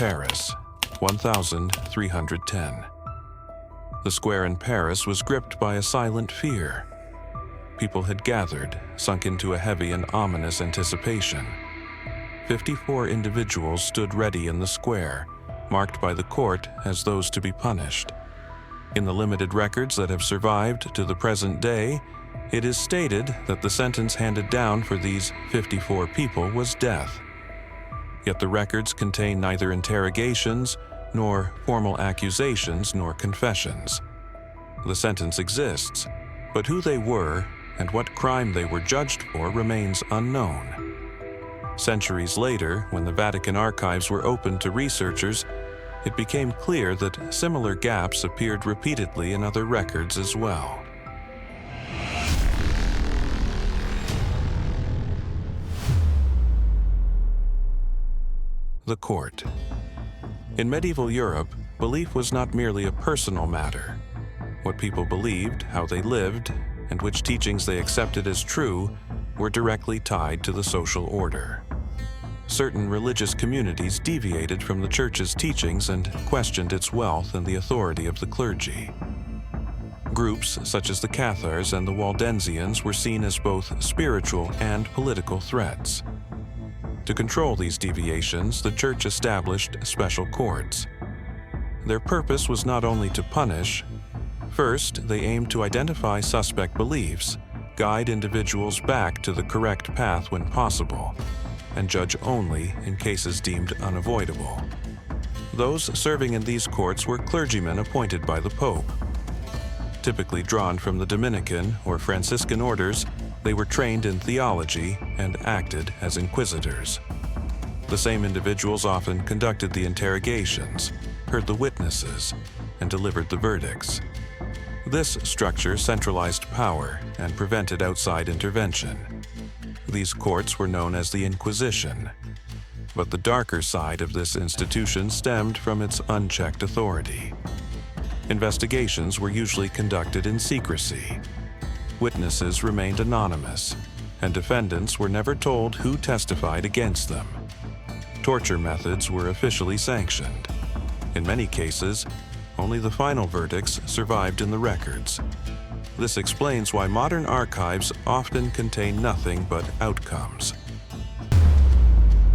Paris, 1310. The square in Paris was gripped by a silent fear. People had gathered, sunk into a heavy and ominous anticipation. 54 individuals stood ready in the square, marked by the court as those to be punished. In the limited records that have survived to the present day, it is stated that the sentence handed down for these 54 people was death. Yet the records contain neither interrogations, nor formal accusations, nor confessions. The sentence exists, but who they were and what crime they were judged for remains unknown. Centuries later, when the Vatikan Archives were opened to researchers, it became clear that similar gaps appeared repeatedly in other records as well. The court. In medieval Europe, belief was not merely a personal matter. What people believed, how they lived, and which teachings they accepted as true were directly tied to the social order. Certain religious communities deviated from the church's teachings and questioned its wealth and the authority of the clergy. Groups such as the Cathars and the Waldensians were seen as both spiritual and political threats. To control these deviations, the church established special courts. Their purpose was not only to punish. First, they aimed to identify suspect beliefs, guide individuals back to the correct path when possible, and judge only in cases deemed unavoidable. Those serving in these courts were clergymen appointed by the Pope. Typically drawn from the Dominican or Franciscan orders, they were trained in theology and acted as inquisitors. The same individuals often conducted the interrogations, heard the witnesses, and delivered the verdicts. This structure centralized power and prevented outside intervention. These courts were known as the Inquisition, but the darker side of this institution stemmed from its unchecked authority. Investigations were usually conducted in secrecy. Witnesses remained anonymous, and defendants were never told who testified against them. Torture methods were officially sanctioned. In many cases, only the final verdicts survived in the records. This explains why modern archives often contain nothing but outcomes.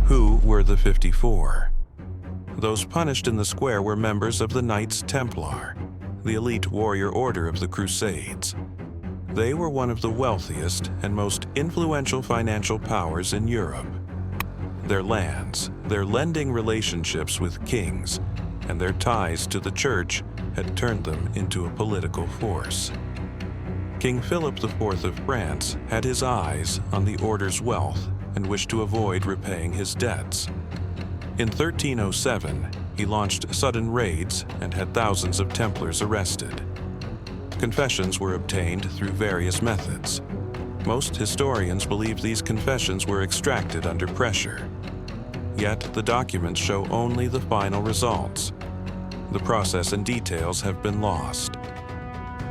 Who were the 54? Those punished in the square were members of the Knights Templar, the elite warrior order of the Crusades. They were one of the wealthiest and most influential financial powers in Europe. Their lands, their lending relationships with kings, and their ties to the church had turned them into a political force. King Philip IV of France had his eyes on the order's wealth and wished to avoid repaying his debts. In 1307, he launched sudden raids and had thousands of Templars arrested. Confessions were obtained through various methods. Most historians believe these confessions were extracted under pressure. Yet the documents show only the final results. The process and details have been lost.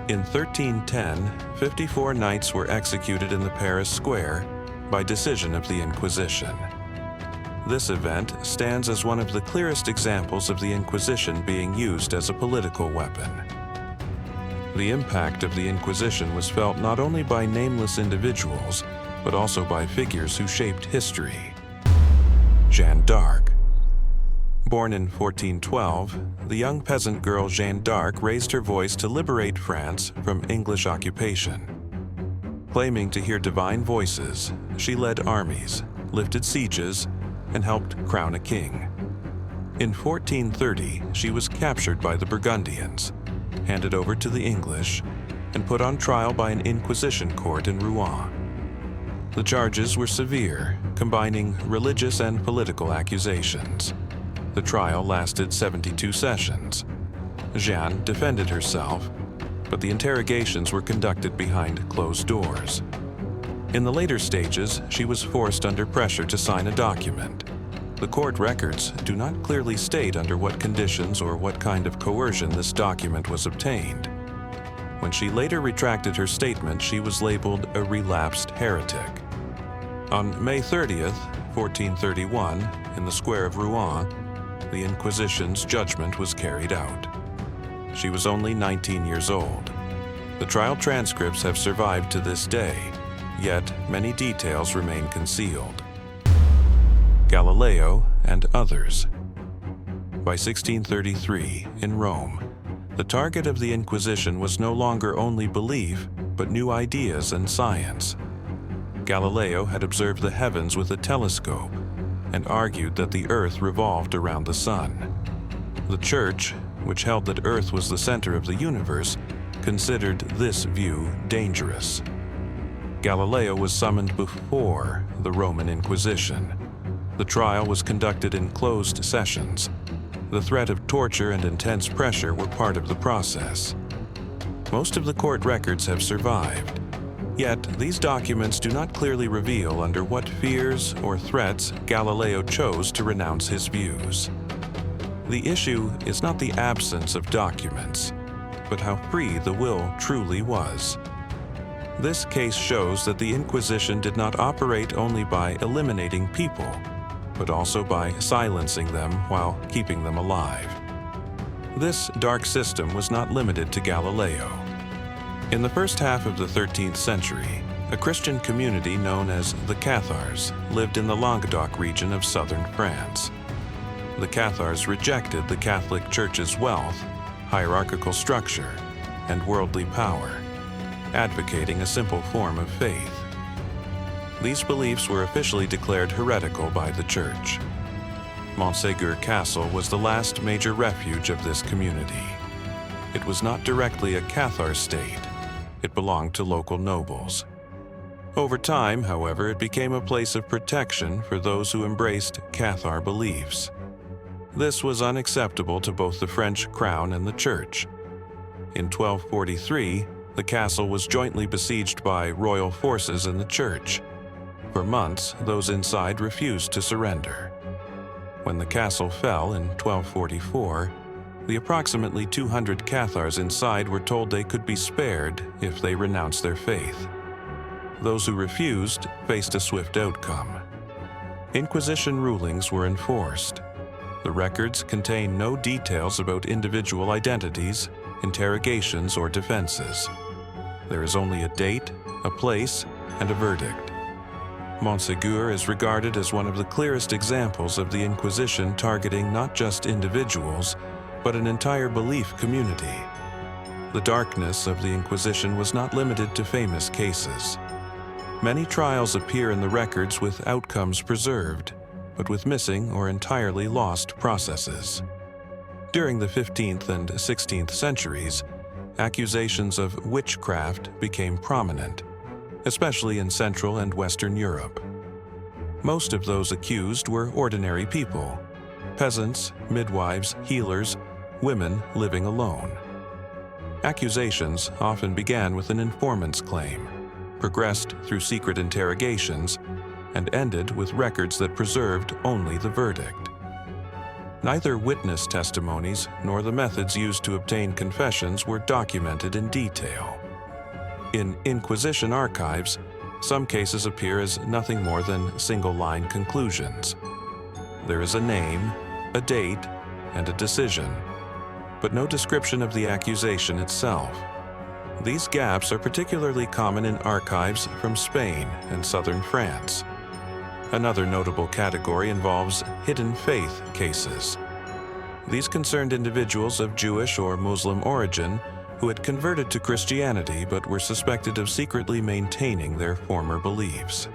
In 1310, 54 knights were executed in the Paris square by decision of the Inquisition. This event stands as one of the clearest examples of the Inquisition being used as a political weapon. The impact of the Inquisition was felt not only by nameless individuals, but also by figures who shaped history. Jeanne d'Arc. Born in 1412, the young peasant girl Jeanne d'Arc raised her voice to liberate France from English occupation. Claiming to hear divine voices, she led armies, lifted sieges, and helped crown a king. In 1430, she was captured by the Burgundians, handed over to the English, and put on trial by an Inquisition court in Rouen. The charges were severe, combining religious and political accusations. The trial lasted 72 sessions. Jeanne defended herself, but the interrogations were conducted behind closed doors. In the later stages, she was forced under pressure to sign a document. The court records do not clearly state under what conditions or what kind of coercion this document was obtained. When she later retracted her statement, she was labeled a relapsed heretic. On May 30th, 1431, in the square of Rouen, the Inquisition's judgment was carried out. She was only 19 years old. The trial transcripts have survived to this day, yet many details remain concealed. Galileo and others. By 1633, in Rome, the target of the Inquisition was no longer only belief, but new ideas and science. Galileo had observed the heavens with a telescope and argued that the Earth revolved around the sun. The Church, which held that Earth was the center of the universe, considered this view dangerous. Galileo was summoned before the Roman Inquisition. The trial was conducted in closed sessions. The threat of torture and intense pressure were part of the process. Most of the court records have survived, yet these documents do not clearly reveal under what fears or threats Galileo chose to renounce his views. The issue is not the absence of documents, but how free the will truly was. This case shows that the Inquisition did not operate only by eliminating people, but also by silencing them while keeping them alive. This dark system was not limited to Galileo. In the first half of the 13th century, a Christian community known as the Cathars lived in the Languedoc region of southern France. The Cathars rejected the Catholic Church's wealth, hierarchical structure, and worldly power, advocating a simple form of faith. These beliefs were officially declared heretical by the Church. Montsegur Castle was the last major refuge of this community. It was not directly a Cathar state. It belonged to local nobles. Over time, however, it became a place of protection for those who embraced Cathar beliefs. This was unacceptable to both the French crown and the Church. In 1243, the castle was jointly besieged by royal forces and the Church. For months, those inside refused to surrender. When the castle fell in 1244, the approximately 200 Cathars inside were told they could be spared if they renounced their faith. Those who refused faced a swift outcome. Inquisition rulings were enforced. The records contain no details about individual identities, interrogations, or defenses. There is only a date, a place, and a verdict. Montsegur is regarded as one of the clearest examples of the Inquisition targeting not just individuals, but an entire belief community. The darkness of the Inquisition was not limited to famous cases. Many trials appear in the records with outcomes preserved, but with missing or entirely lost processes. During the 15th and 16th centuries, accusations of witchcraft became prominent, especially in Central and Western Europe. Most of those accused were ordinary people: peasants, midwives, healers, women living alone. Accusations often began with an informant's claim, progressed through secret interrogations, and ended with records that preserved only the verdict. Neither witness testimonies nor the methods used to obtain confessions were documented in detail. In Inquisition archives, some cases appear as nothing more than single-line conclusions. There is a name, a date, and a decision, but no description of the accusation itself. These gaps are particularly common in archives from Spain and southern France. Another notable category involves hidden faith cases. These concerned individuals of Jewish or Muslim origin who had converted to Christianity but were suspected of secretly maintaining their former beliefs.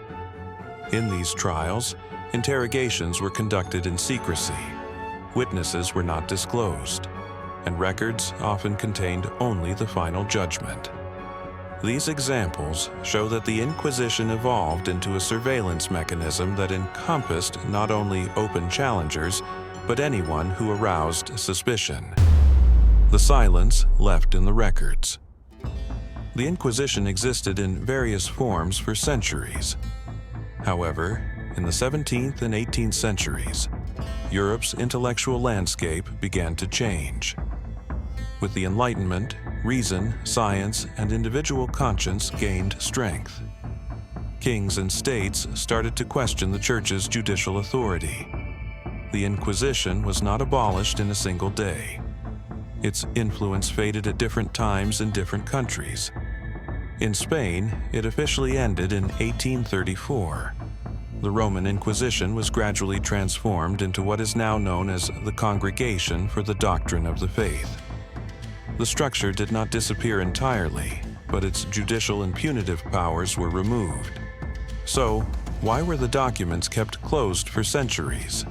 In these trials, interrogations were conducted in secrecy. Witnesses were not disclosed, and records often contained only the final judgment. These examples show that the Inquisition evolved into a surveillance mechanism that encompassed not only open challengers, but anyone who aroused suspicion. The silence left in the records. The Inquisition existed in various forms for centuries. However, in the 17th and 18th centuries, Europe's intellectual landscape began to change. With the Enlightenment, reason, science, and individual conscience gained strength. Kings and states started to question the Church's judicial authority. the Inquisition was not abolished in a single day. Its influence faded at different times in different countries. In Spain, it officially ended in 1834. The Roman Inquisition was gradually transformed into what is now known as the Congregation for the Doctrine of the Faith. The structure did not disappear entirely, but its judicial and punitive powers were removed. So, why were the documents kept closed for centuries?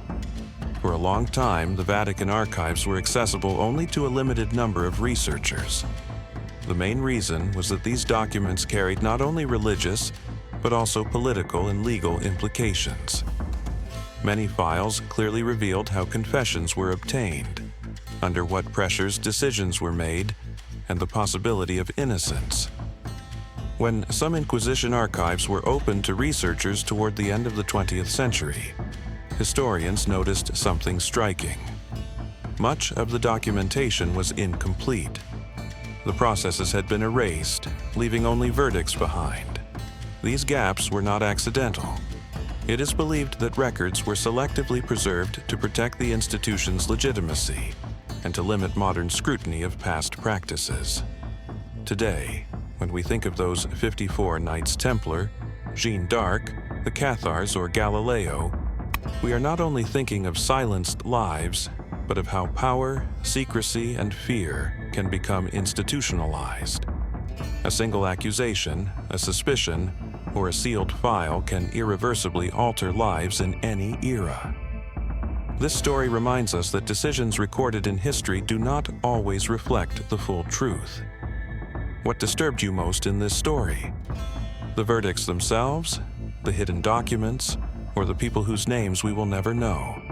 For a long time, the Vatikan Archives were accessible only to a limited number of researchers. The main reason was that these documents carried not only religious, but also political and legal implications. Many files clearly revealed how confessions were obtained, under what pressures decisions were made, and the possibility of innocence. When some Inquisition archives were opened to researchers toward the end of the 20th century, historians noticed something striking. Much of the documentation was incomplete. The processes had been erased, leaving only verdicts behind. These gaps were not accidental. It is believed that records were selectively preserved to protect the institution's legitimacy and to limit modern scrutiny of past practices. Today, when we think of those 54 Knights Templar, Jeanne d'Arc, the Cathars, or Galileo, we are not only thinking of silenced lives, but of how power, secrecy, and fear can become institutionalized. A single accusation, a suspicion, or a sealed file can irreversibly alter lives in any era. This story reminds us that decisions recorded in history do not always reflect the full truth. What disturbed you most in this story? The verdicts themselves, the hidden documents, or the people whose names we will never know?